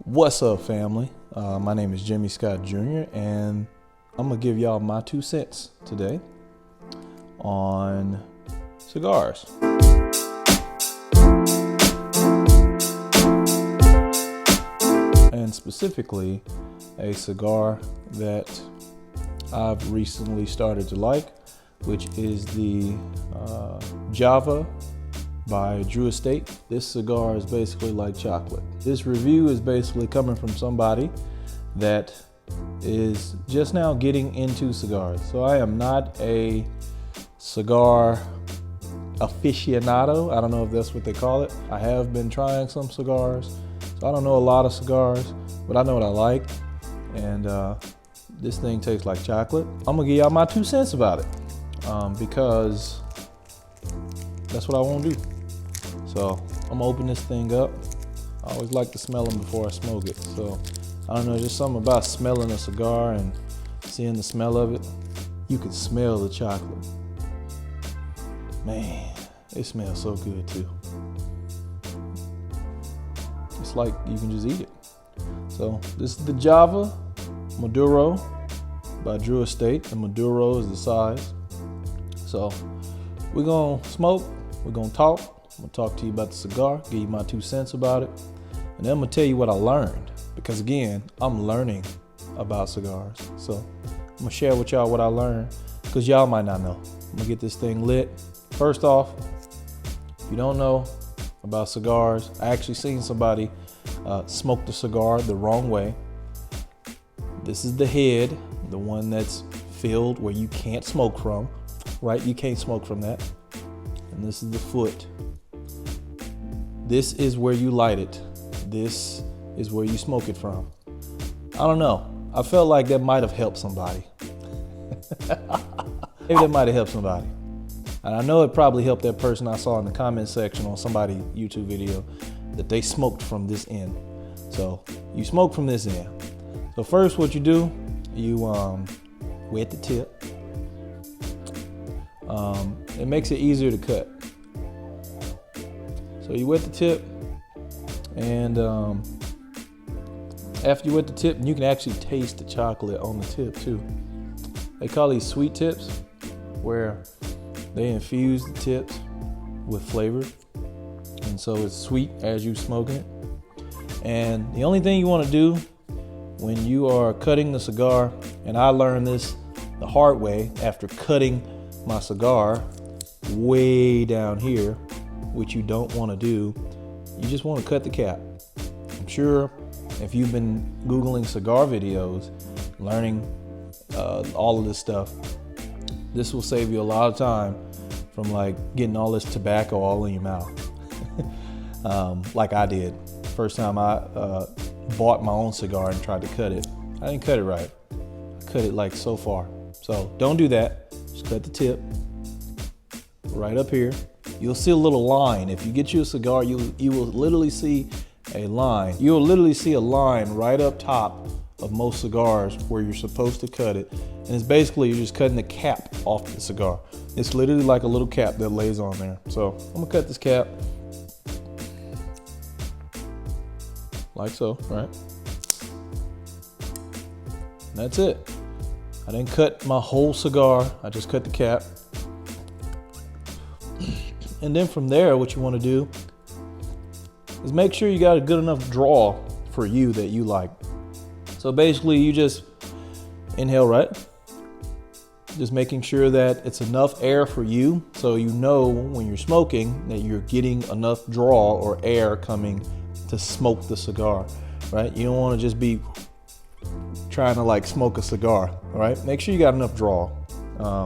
What's up, family? My name is Jimmy Scott Jr. and I'm gonna give y'all my 2 cents today on cigars. And specifically a cigar that I've recently started to like, which is the Java by Drew Estate. This cigar is basically like chocolate. This review is basically coming from somebody that is just now getting into cigars. So I am not a cigar aficionado. I don't know if that's what they call it. I have been trying some cigars, so I don't know a lot of cigars, but I know what I like. And this thing tastes like chocolate. I'm gonna give y'all my 2 cents about it because that's what I want to do. So I'm gonna open this thing up. I always like to smell them before I smoke it. So I don't know, just something about smelling a cigar and seeing the smell of it. You can smell the chocolate. Man, it smells so good too. It's like you can just eat it. So this is the Java Maduro by Drew Estate. The Maduro is the size. So we're gonna smoke, we're gonna talk. I'm gonna talk to you about the cigar, give you my 2 cents about it, and then I'm gonna tell you what I learned. Because again, I'm learning about cigars. So I'm gonna share with y'all what I learned, because y'all might not know. I'm gonna get this thing lit. First off, if you don't know about cigars, I actually seen somebody smoke the cigar the wrong way. This is the head, the one that's filled where you can't smoke from, right? You can't smoke from that. And this is the foot. This is where you light it. This is where you smoke it from. I don't know. I felt like that might have helped somebody. Maybe that might have helped somebody. And I know it probably helped that person I saw in the comment section on somebody's YouTube video that they smoked from this end. So you smoke from this end. So first what you do, you wet the tip. It makes it easier to cut. So you wet the tip, and after you wet the tip, you can actually taste the chocolate on the tip too. They call these sweet tips, where they infuse the tips with flavor, and so it's sweet as you smoking it. And the only thing you want to do when you are cutting the cigar, and I learned this the hard way after cutting my cigar way down here, which you don't want to do, you just want to cut the cap. I'm sure if you've been Googling cigar videos, learning all of this stuff, this will save you a lot of time from like getting all this tobacco all in your mouth. Like I did. First time I bought my own cigar and tried to cut it, I didn't cut it right. I cut it like so far. So don't do that. Just cut the tip right up here. You'll see a little line. If you get you a cigar, you will literally see a line. You'll literally see a line right up top of most cigars where you're supposed to cut it. And it's basically, you're just cutting the cap off the cigar. It's literally like a little cap that lays on there. So I'm gonna cut this cap. Like so, right? And that's it. I didn't cut my whole cigar. I just cut the cap. And then from there, what you want to do is make sure you got a good enough draw for you that you like. So basically you just inhale, right? Just making sure that it's enough air for you, so you know when you're smoking that you're getting enough draw or air coming to smoke the cigar, right? You don't want to just be trying to like smoke a cigar, all right? Make sure you got enough draw.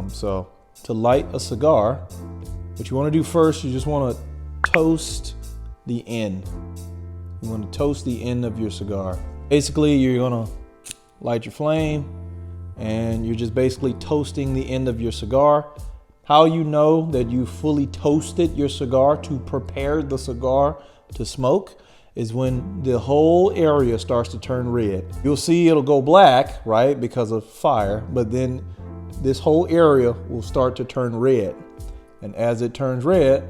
So to light a cigar, what you want to do first, you just want to toast the end. You want to toast the end of your cigar. Basically, you're going to light your flame and you're just basically toasting the end of your cigar. How you know that you fully toasted your cigar to prepare the cigar to smoke is when the whole area starts to turn red. You'll see it'll go black, right, because of fire, but then this whole area will start to turn red. And as it turns red,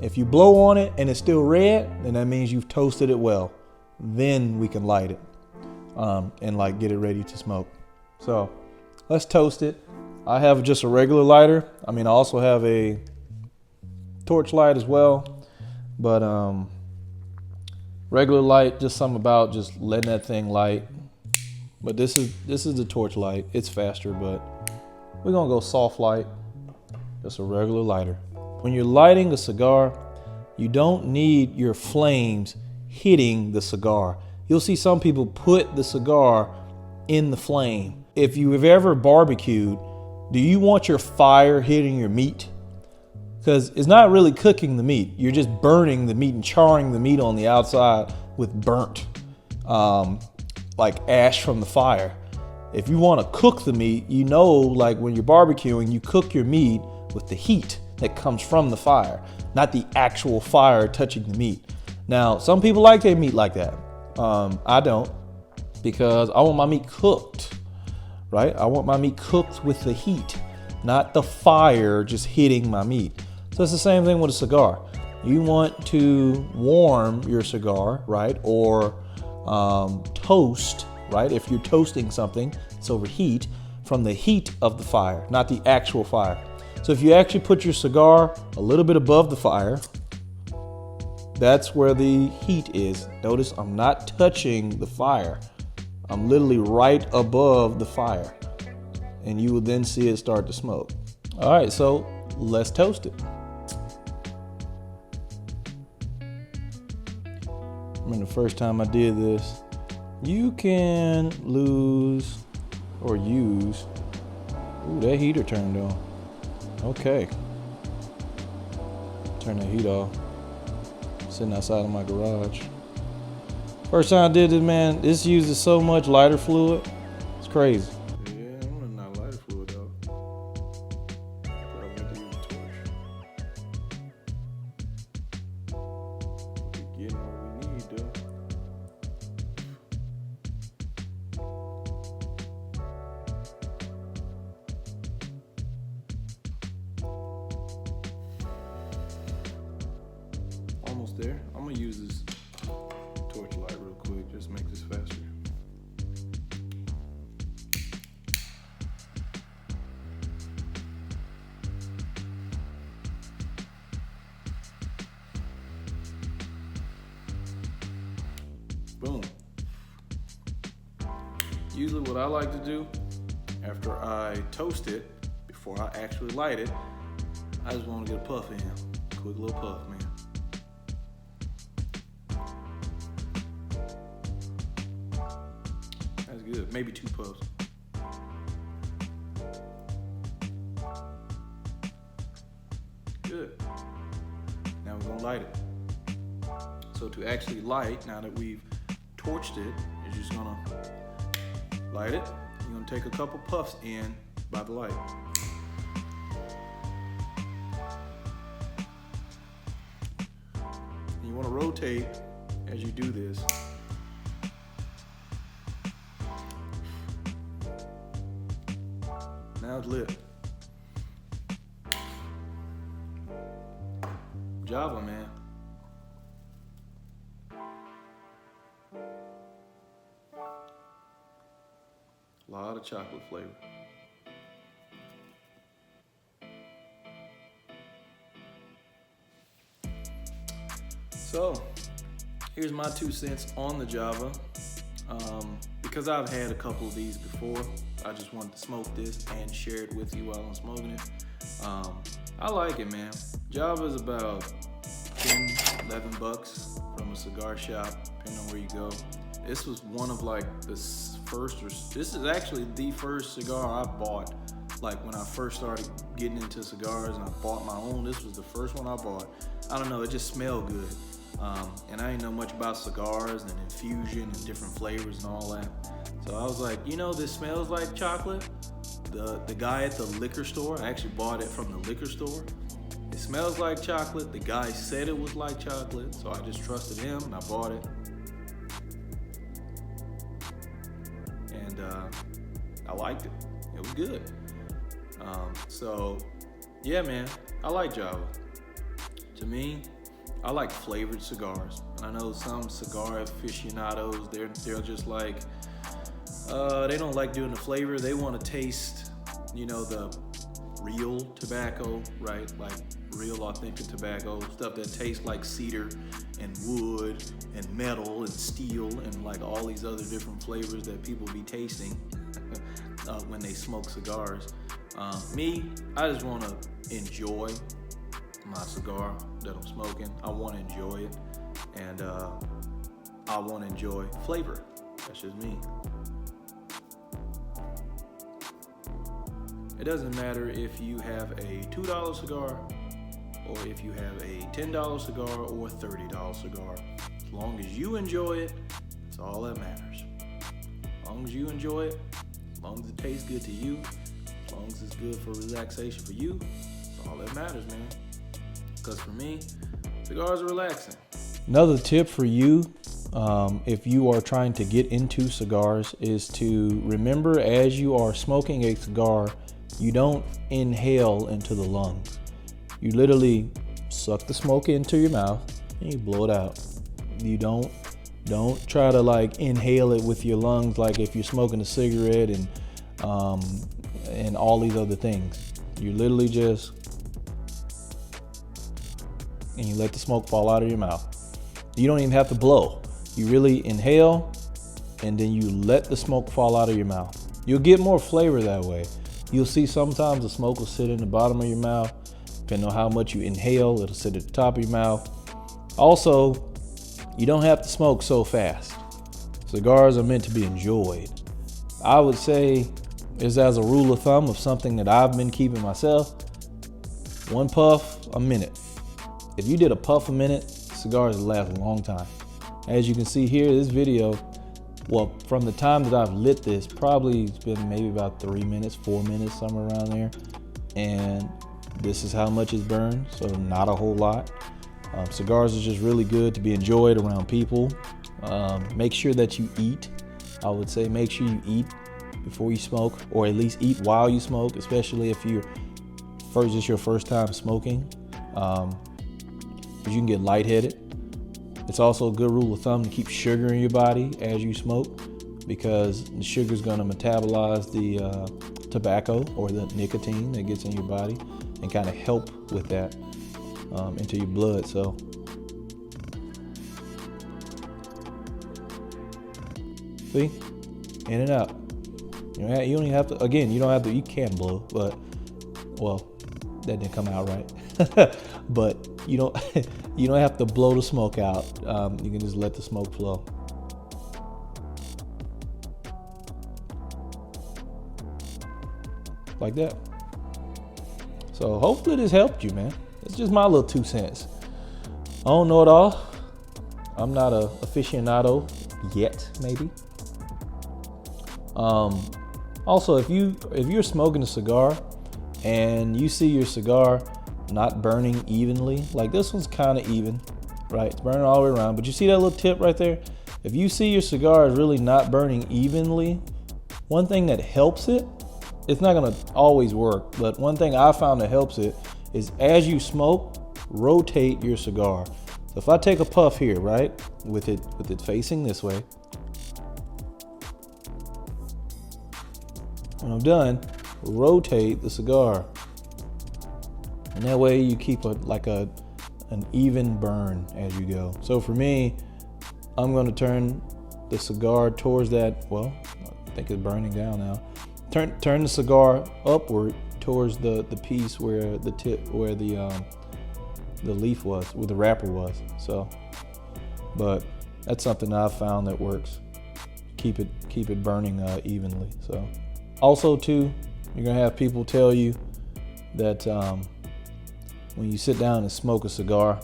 if you blow on it and it's still red, then that means you've toasted it well. then we can light it and like get it ready to smoke. So let's toast it. I have just a regular lighter. I mean, I also have a torch light as well, but regular light, just something about just letting that thing light. But this is the torch light. It's faster, but we're gonna go soft light, just a regular lighter. When you're lighting a cigar, you don't need your flames hitting the cigar. You'll see some people put the cigar in the flame. If you have ever barbecued, do you want your fire hitting your meat? Because it's not really cooking the meat. You're just burning the meat and charring the meat on the outside with burnt, like ash from the fire. If you want to cook the meat, you know, like when you're barbecuing, you cook your meat with the heat that comes from the fire, not the actual fire touching the meat. Now, some people like their meat like that. I don't, because I want my meat cooked, right? I want my meat cooked with the heat, not the fire just hitting my meat. So it's the same thing with a cigar. You want to warm your cigar, right? Or toast, right? If you're toasting something, it's over heat, from the heat of the fire, not the actual fire. So if you actually put your cigar a little bit above the fire, that's where the heat is. Notice I'm not touching the fire. I'm literally right above the fire. And you will then see it start to smoke. All right, so let's toast it. I mean, the first time I did this, you can lose or use. Ooh, that heater turned on. Okay. Turn that heat off. Sitting outside of my garage. First time I did this, man, this uses so much lighter fluid. It's crazy. Yeah, I'm running out of lighter fluid though. Probably have to use a torch. We're getting what we need though. Almost there. I'm gonna use this torch light real quick, just make this faster. Boom. Usually what I like to do after I toast it, before I actually light it, I just want to get a puff in. Quick little puff, man. That's good. Maybe 2 puffs. Good. Now we're gonna light it. So to actually light, now that we've torched it, you're just gonna light it. You're gonna take a couple puffs in by the light. And you wanna rotate as you do this. Now it's lit. Java, man. A lot of chocolate flavor. So, here's my 2 cents on the Java. Because I've had a couple of these before, I just wanted to smoke this and share it with you while I'm smoking it. I like it, man. Java is about 10, 11 bucks from a cigar shop, depending on where you go. This was one of like the first, this is actually the first cigar I bought. Like when I first started getting into cigars and I bought my own, this was the first one I bought. I don't know, it just smelled good. And I didn't know much about cigars and infusion and different flavors and all that. So I was like, you know, this smells like chocolate. The guy at the liquor store, I actually bought it from the liquor store. It smells like chocolate. The guy said it was like chocolate, so I just trusted him and I bought it. And I liked it. It was good. So yeah, man, I like Java. To me, I like flavored cigars. I know some cigar aficionados, they're just like, they don't like doing the flavor. They want to taste, the real tobacco, right? Like real authentic tobacco, stuff that tastes like cedar and wood and metal and steel and like all these other different flavors that people be tasting when they smoke cigars. Me, I just want to enjoy my cigar that I'm smoking. I want to enjoy it, and I want to enjoy flavor. That's just me. It doesn't matter if you have a $2 cigar or if you have a $10 cigar or a $30 cigar. As long as you enjoy it, that's all that matters. As long as you enjoy it, as long as it tastes good to you, as long as it's good for relaxation for you, that's all that matters, man. Because for me, cigars are relaxing. Another tip for you, if you are trying to get into cigars, is to remember as you are smoking a cigar, you don't inhale into the lungs. You literally suck the smoke into your mouth and you blow it out. You don't try to like inhale it with your lungs like if you're smoking a cigarette and all these other things. You literally just, and you let the smoke fall out of your mouth. You don't even have to blow. You really inhale and then you let the smoke fall out of your mouth. You'll get more flavor that way. You'll see sometimes the smoke will sit in the bottom of your mouth. Depending on how much you inhale, it'll sit at the top of your mouth. Also, you don't have to smoke so fast. Cigars are meant to be enjoyed. I would say, is as a rule of thumb of something that I've been keeping myself, 1 puff a minute. If you did a puff a minute, cigars last a long time. As you can see here, this video, well, from the time that I've lit this, probably it's been maybe about 3 minutes, 4 minutes, somewhere around there. And this is how much it's burned, so not a whole lot. Cigars are just really good to be enjoyed around people. Make sure that you eat. I would say make sure you eat before you smoke, or at least eat while you smoke, especially if it's your first time smoking, because you can get lightheaded. It's also a good rule of thumb to keep sugar in your body as you smoke, because the sugar is going to metabolize the tobacco or the nicotine that gets in your body and kind of help with that into your blood. So see, in and out. You don't even have to, again, you can blow, but, well, that didn't come out right. But you don't have to blow the smoke out. You can just let the smoke flow. Like that. So hopefully this helped you, man. It's just my little 2 cents. I don't know it all. I'm not a aficionado yet, maybe. Also, if you're smoking a cigar and you see your cigar not burning evenly, like this one's kind of even, right? It's burning all the way around, but you see that little tip right there? If you see your cigar is really not burning evenly, one thing that helps it, it's not gonna always work, but one thing I found that helps it is as you smoke, rotate your cigar. So if I take a puff here, right, with it facing this way, when I'm done, rotate the cigar. And that way you keep an even burn as you go. So for me, I'm gonna turn the cigar towards that, well, I think it's burning down now. Turn the cigar upward towards the piece where the tip, where the leaf was, where the wrapper was. So, but that's something I've found that works. Keep it burning evenly. So, also too, you're gonna have people tell you that when you sit down and smoke a cigar,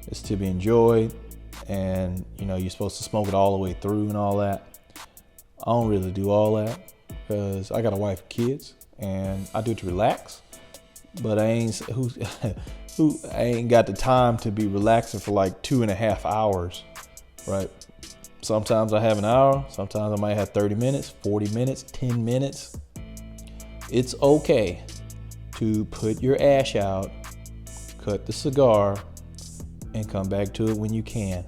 it's to be enjoyed, and you're supposed to smoke it all the way through and all that. I don't really do all that because I got a wife and kids, and I do it to relax. But I ain't I ain't got the time to be relaxing for like 2.5 hours, right? Sometimes I have an hour, sometimes I might have 30 minutes, 40 minutes, 10 minutes. It's okay to put your ash out, cut the cigar, and come back to it when you can.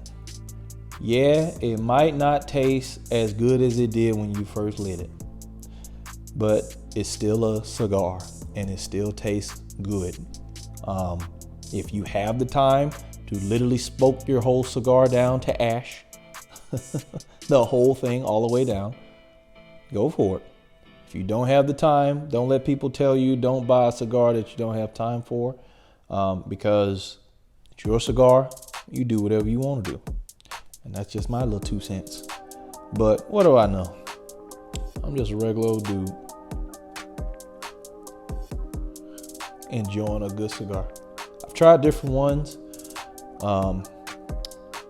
Yeah, it might not taste as good as it did when you first lit it, but it's still a cigar and it still tastes good. If you have the time to literally smoke your whole cigar down to ash, the whole thing all the way down, go for it. If you don't have the time, don't let people tell you don't buy a cigar that you don't have time for, because it's your cigar. You do whatever you want to do. And that's just my little 2 cents. But what do I know? I'm just a regular old dude enjoying a good cigar. I've tried different ones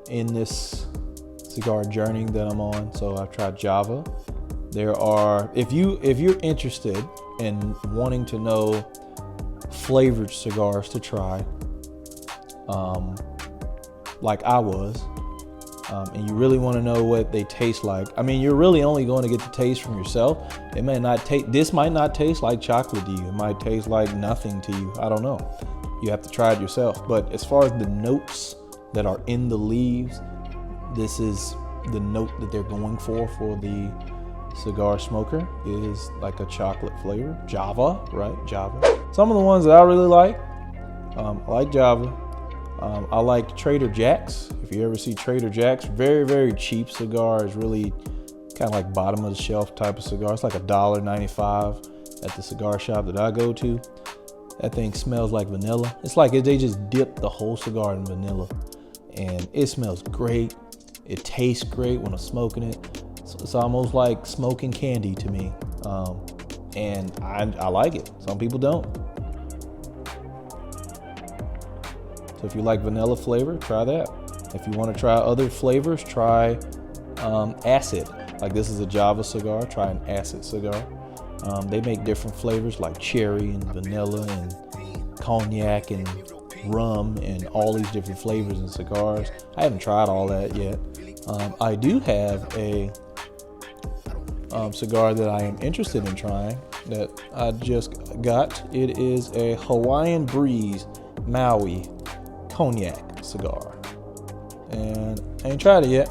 in this cigar journey that I'm on. So I've tried Java. There are, if you're interested in wanting to know flavored cigars to try, like I was, and you really want to know what they taste like. I mean, you're really only going to get the taste from yourself. It may not taste, this might not taste like chocolate to you. It might taste like nothing to you. I don't know. You have to try it yourself. But as far as the notes that are in the leaves, this is the note that they're going for the cigar smoker is like a chocolate flavor. Java, right? Java. Some of the ones that I really like, I like Java. I like Trader Jack's. If you ever see Trader Jack's, very, very cheap cigar. It's really kind of like bottom of the shelf type of cigar. It's like $1.95 at the cigar shop that I go to. That thing smells like vanilla. It's like they just dip the whole cigar in vanilla, and it smells great. It tastes great when I'm smoking it. It's almost like smoking candy to me, and I like it. Some people don't. So if you like vanilla flavor, try that. If you want to try other flavors, try acid. Like this is a Java cigar, try an acid cigar. They make different flavors like cherry and vanilla and cognac and rum and all these different flavors in cigars. I haven't tried all that yet. I do have a cigar that I am interested in trying that I just got. It is a Hawaiian Breeze Maui cognac cigar, and I ain't tried it yet,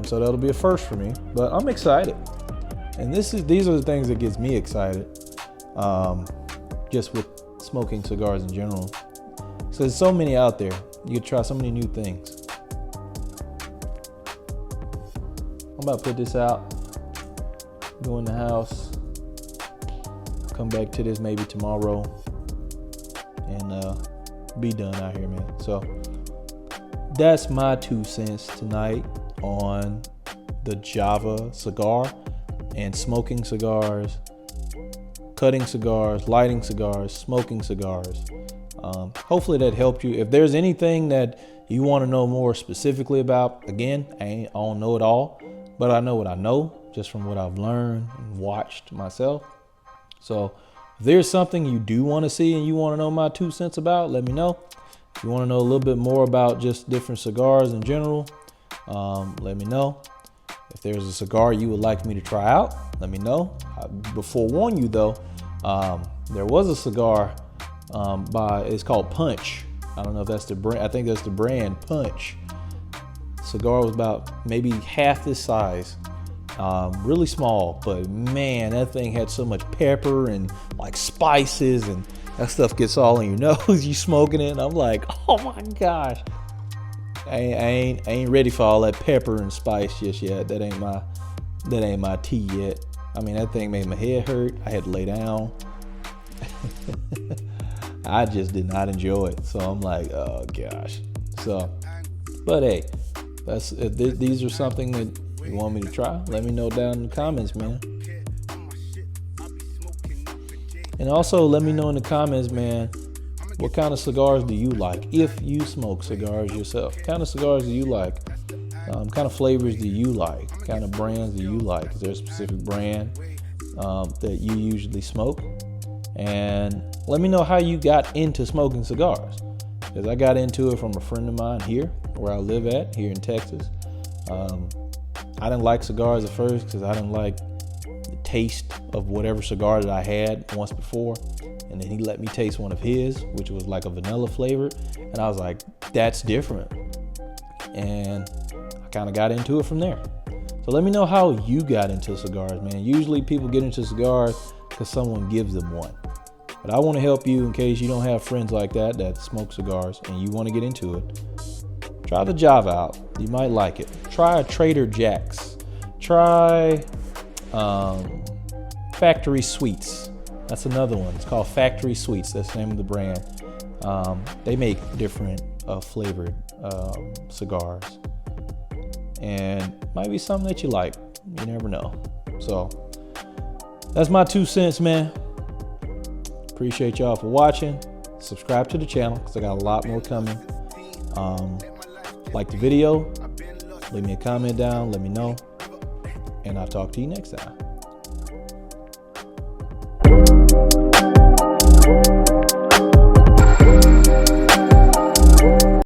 so that'll be a first for me, but I'm excited. And these are the things that gets me excited, just with smoking cigars in general. So there's so many out there. You can try so many new things. I'm about to put this out, go in the house, come back to this maybe tomorrow, and be done out here, man. So that's my 2 cents tonight on the Java cigar and smoking cigars, cutting cigars, lighting cigars, smoking cigars. Hopefully that helped you. If there's anything that you want to know more specifically about, again, I don't know it all, but I know what I know just from what I've learned and watched myself. So if there's something you do want to see and you want to know my 2 cents about, let me know. If you want to know a little bit more about just different cigars in general, let me know. If there's a cigar you would like me to try out, let me know. Before warn you though, there was a cigar it's called Punch. I don't know if that's the brand. I think that's the brand, Punch. Cigar was about maybe half this size. Really small, but man, that thing had so much pepper and like spices, and that stuff gets all in your nose. You smoking it, and I'm like, oh my gosh, I ain't ready for all that pepper and spice just yet. That ain't my tea yet. I mean, that thing made my head hurt. I had to lay down. I just did not enjoy it. So I'm like, oh gosh. So, but hey, these are something that you want me to try, let me know down in the comments, man. And also let me know in the comments, man, what kind of cigars do you like? If you smoke cigars yourself, what kind of cigars do you like? Kind of flavors do you like? What kind of brands do you like? Is there a specific brand that you usually smoke? And let me know how you got into smoking cigars, because I got into it from a friend of mine here where I live at, here in Texas. I didn't like cigars at first because I didn't like the taste of whatever cigar that I had once before. And then he let me taste one of his, which was like a vanilla flavor. And I was like, that's different. And kind of got into it from there. So let me know how you got into cigars, man. Usually people get into cigars because someone gives them one. But I want to help you in case you don't have friends like that smoke cigars and you want to get into it. Try the Java out. You might like it. Try a Trader Jack's. Try Factory Sweets. That's another one. It's called Factory Sweets. That's the name of the brand. They make different flavored cigars. And might be something that you like. You never know. So that's my 2 cents, man. Appreciate y'all for watching. Subscribe to the channel because I got a lot more coming. Like the video. Leave me a comment down. Let me know. And I'll talk to you next time.